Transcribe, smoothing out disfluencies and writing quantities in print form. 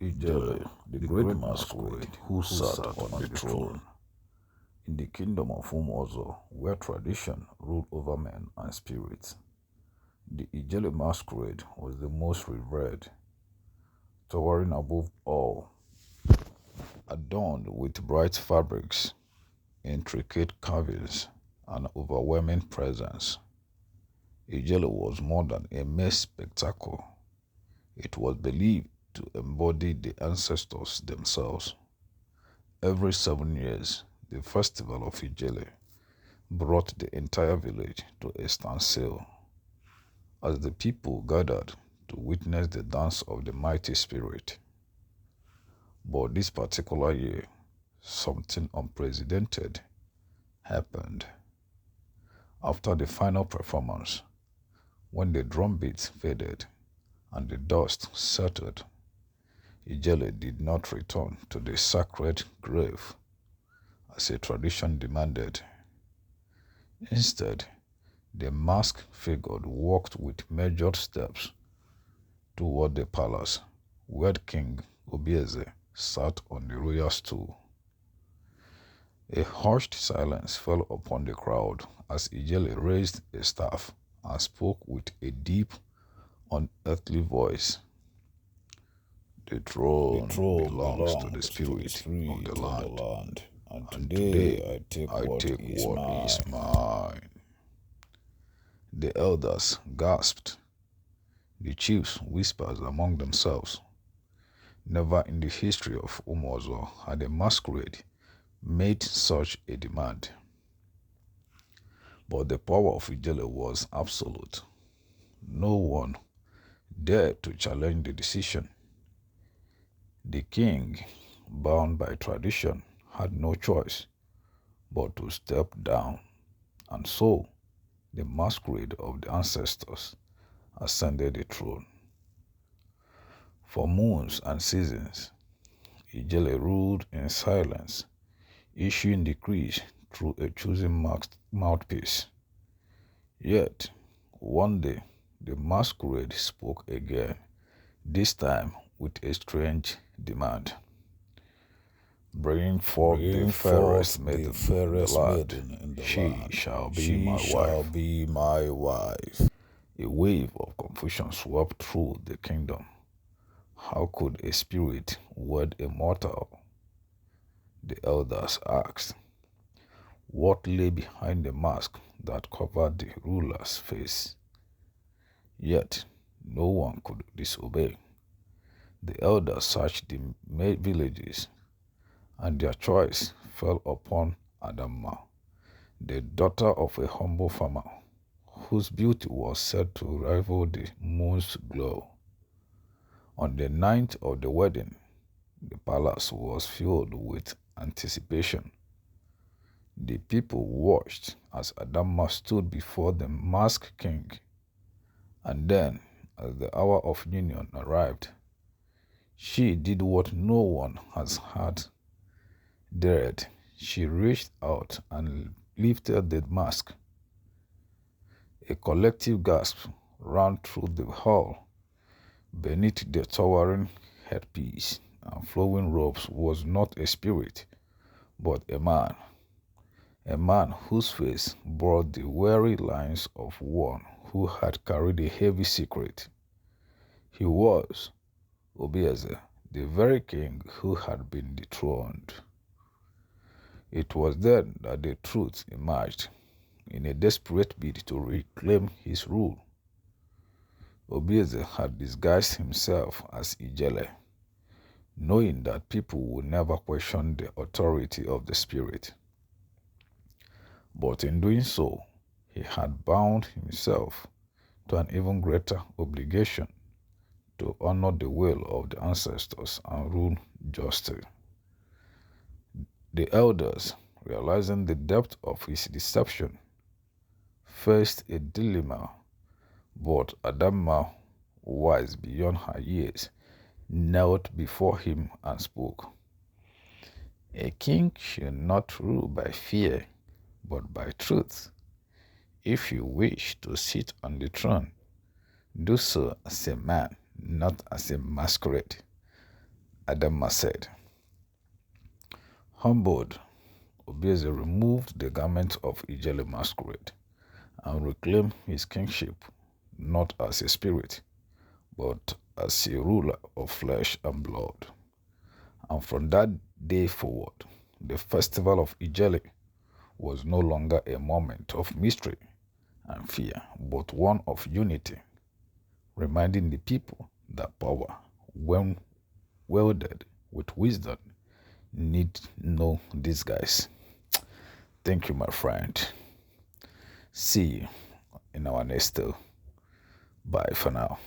Ijele, the great Masquerade, who sat on the throne in the kingdom of Umuozo, where tradition ruled over men and spirits. The Ijele Masquerade was the most revered, towering above all, adorned with bright fabrics, intricate carvings, and overwhelming presence. Ijele was more than a mere spectacle. It was believed to embody the ancestors themselves. Every 7 years, the festival of Ijele brought the entire village to a standstill as the people gathered to witness the dance of the mighty spirit. But this particular year, something unprecedented happened. After the final performance, when the drum beats faded and the dust settled, Ijele did not return to the sacred grave as a tradition demanded. Instead, the masked figure walked with measured steps toward the palace, where King Umuozo sat on the royal stool. A hushed silence fell upon the crowd as Ijele raised a staff and spoke with a deep, unearthly voice. The throne belongs to the spirit of the land, and today I take what is mine. The elders gasped. The chiefs whispered among themselves. Never in the history of Umuozo had a masquerade made such a demand. But the power of Ijele was absolute. No one dared to challenge the decision. The king, bound by tradition, had no choice but to step down, and so the masquerade of the ancestors ascended the throne. For moons and seasons, Ijele ruled in silence, issuing decrees through a chosen mouthpiece. Yet, one day, the masquerade spoke again, this time with a strange demand. Bring forth the fairest maiden in the land. She shall be my wife. A wave of confusion swept through the kingdom. How could a spirit wed a mortal? The elders asked. What lay behind the mask that covered the ruler's face? Yet, no one could disobey. The elders searched the villages, and their choice fell upon Adamma, the daughter of a humble farmer, whose beauty was said to rival the moon's glow. On the night of the wedding, the palace was filled with anticipation. The people watched as Adamma stood before the masked king, and then, as the hour of union arrived, she did what no one has had dared. She reached out and lifted the mask. A collective gasp ran through the hall. Beneath the towering headpiece and flowing robes was not a spirit, but a man whose face bore the weary lines of one who had carried a heavy secret. He was Umuozo, the very king who had been dethroned. It was then that the truth emerged. In a desperate bid to reclaim his rule, Umuozo had disguised himself as Ijele, knowing that people would never question the authority of the spirit. But in doing so, he had bound himself to an even greater obligation to honor the will of the ancestors and rule justly. The elders, realizing the depth of his deception, faced a dilemma, but Adamma, wise beyond her years, knelt before him and spoke. A king should not rule by fear, but by truth. If you wish to sit on the throne, do so as a man, not as a masquerade. Adama said. Humbled, Obieze removed the garment of Ijele Masquerade and reclaimed his kingship not as a spirit, but as a ruler of flesh and blood. And from that day forward, the festival of Ijele was no longer a moment of mystery and fear, but one of unity, reminding the people that power, when wielded with wisdom, need no disguise. Thank you, my friend. See you in our next tale. Bye for now.